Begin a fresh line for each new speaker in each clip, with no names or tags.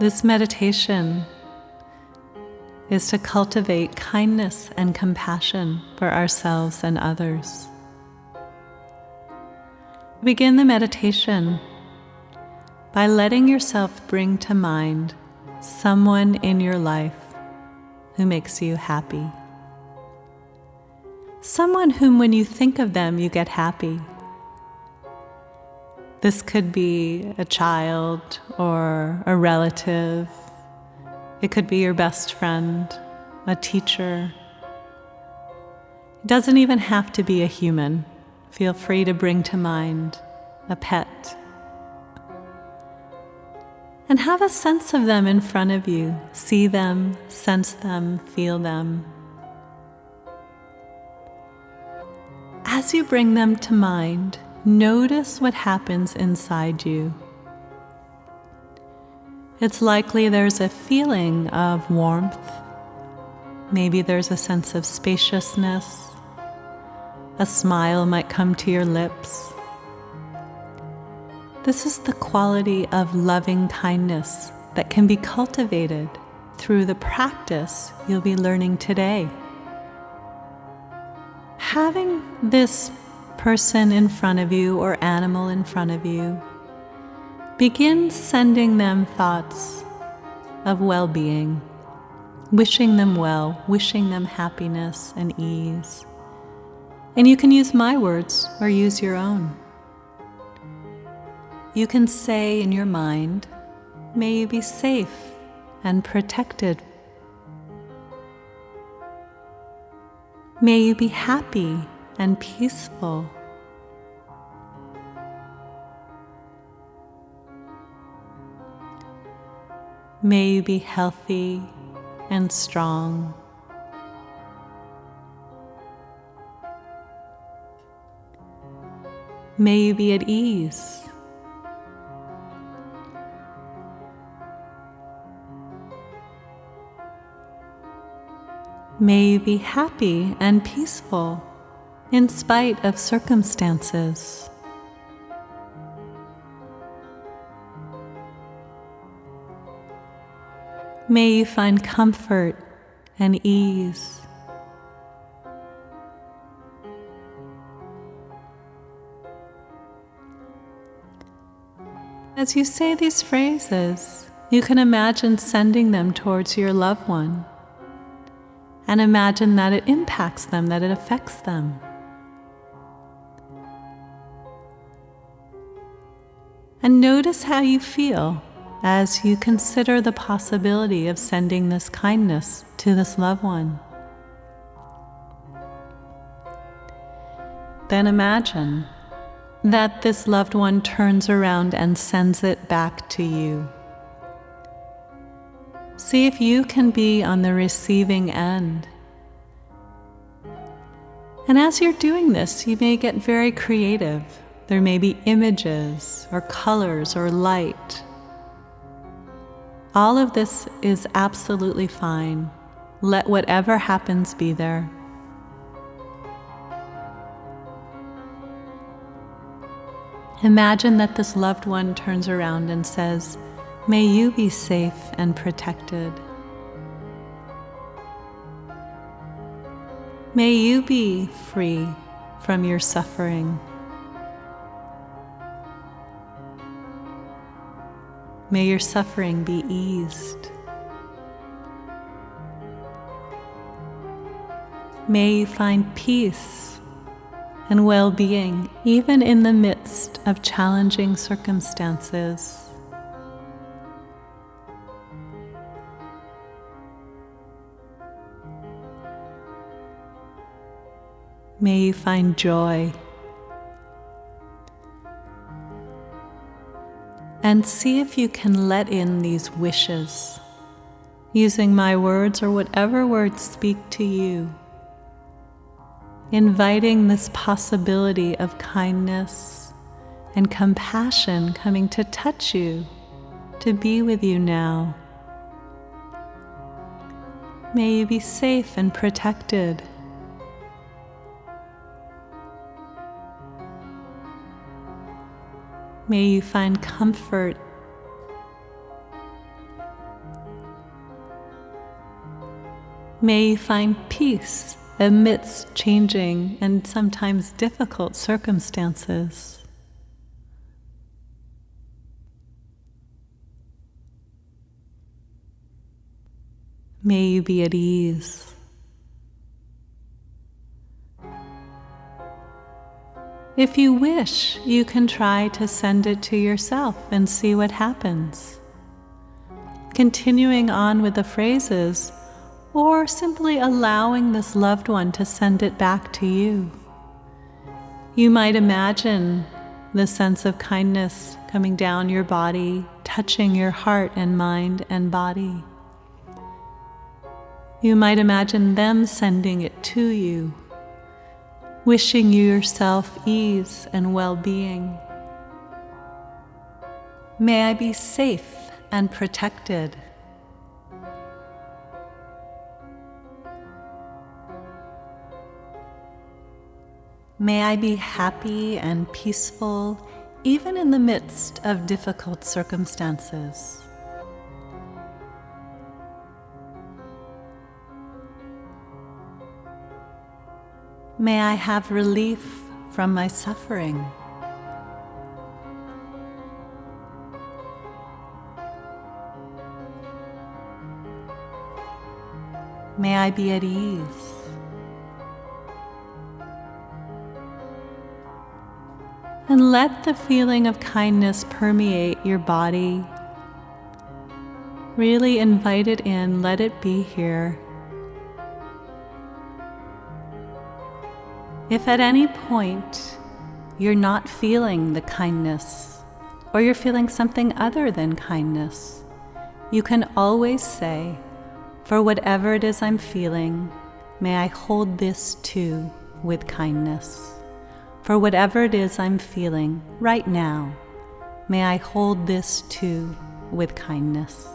This meditation is to cultivate kindness and compassion for ourselves and others. Begin the meditation by letting yourself bring to mind someone in your life who makes you happy. Someone whom, when you think of them, you get happy. This could be a child or a relative. It could be your best friend, a teacher. It doesn't even have to be a human. Feel free to bring to mind a pet. And have a sense of them in front of you. See them, sense them, feel them. As you bring them to mind, notice what happens inside you. It's likely there's a feeling of warmth. Maybe there's a sense of spaciousness. A smile might come to your lips. This is the quality of loving kindness that can be cultivated through the practice you'll be learning today. Having this person in front of you or animal in front of you, begin sending them thoughts of well-being, wishing them well, wishing them happiness and ease. And you can use my words or use your own. You can say in your mind, "May you be safe and protected. May you be happy and peaceful. May you be healthy and strong. May you be at ease. May you be happy and peaceful in spite of circumstances. May you find comfort and ease. As you say these phrases, you can imagine sending them towards your loved one. And imagine that it impacts them, that it affects them. And notice how you feel as you consider the possibility of sending this kindness to this loved one. Then imagine that this loved one turns around and sends it back to you. See if you can be on the receiving end. And as you're doing this, you may get very creative. There may be images or colors or light. All of this is absolutely fine. Let whatever happens be there. Imagine that this loved one turns around and says, "May you be safe and protected. May you be free from your suffering. May your suffering be eased. May you find peace and well-being even in the midst of challenging circumstances. May you find joy. And see if you can let in these wishes, using my words or whatever words speak to you, inviting this possibility of kindness and compassion coming to touch you, to be with you now. May you be safe and protected. May you find comfort May you find peace amidst changing and sometimes difficult circumstances. May you be at ease. If you wish, you can try to send it to yourself and see what happens. Continuing on with the phrases, or simply allowing this loved one to send it back to you. You might imagine the sense of kindness coming down your body, touching your heart and mind and body. You might imagine them sending it to you, wishing you yourself ease and well-being. May I be safe and protected. May I be happy and peaceful, even in the midst of difficult circumstances. May I have relief from my suffering. May I be at ease. And let the feeling of kindness permeate your body. Really invite it in, let it be here. If at any point you're not feeling the kindness, or you're feeling something other than kindness, you can always say, for whatever it is I'm feeling, may I hold this too with kindness. For whatever it is I'm feeling right now, may I hold this too with kindness.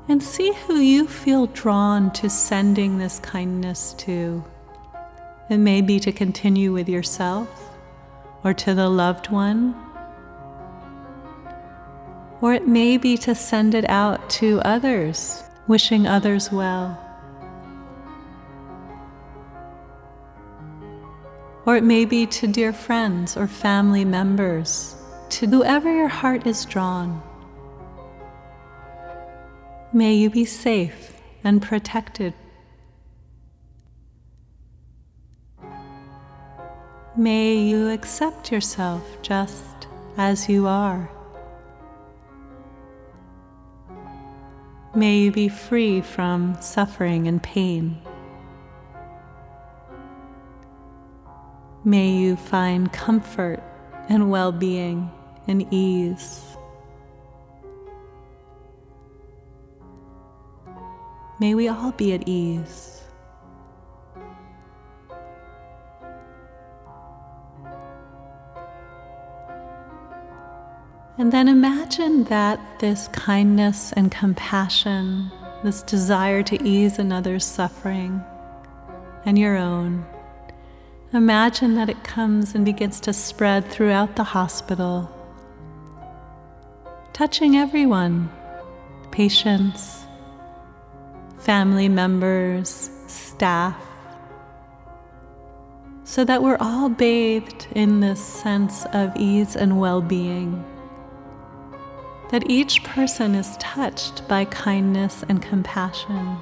And see who you feel drawn to sending this kindness to. It may be to continue with yourself, or to the loved one, or it may be to send it out to others, wishing others well. Or it may be to dear friends or family members, to whoever your heart is drawn. May you be safe and protected. May you accept yourself just as you are. May you be free from suffering and pain. May you find comfort and well-being and ease. May we all be at ease. And then imagine that this kindness and compassion, this desire to ease another's suffering and your own, imagine that it comes and begins to spread throughout the hospital, touching everyone, patients, family members, staff, so that we're all bathed in this sense of ease and well-being, that each person is touched by kindness and compassion.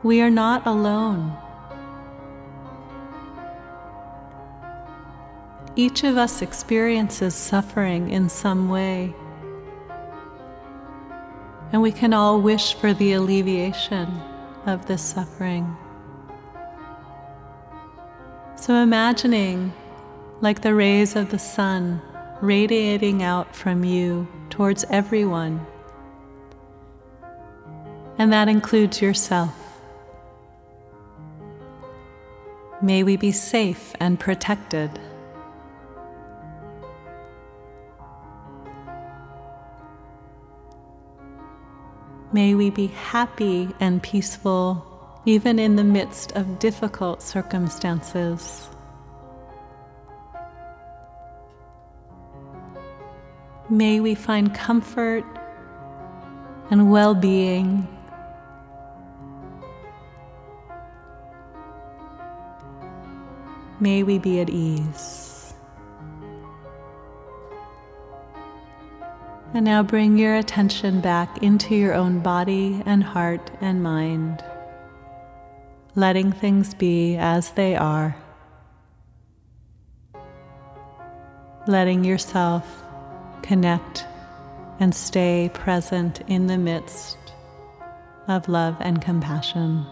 We are not alone. Each of us experiences suffering in some way, and we can all wish for the alleviation of this suffering. So imagining like the rays of the sun radiating out from you towards everyone, and that includes yourself. May we be safe and protected. May we be happy and peaceful, even in the midst of difficult circumstances. May we find comfort and well-being. May we be at ease. And now bring your attention back into your own body and heart and mind, letting things be as they are, letting yourself connect and stay present in the midst of love and compassion.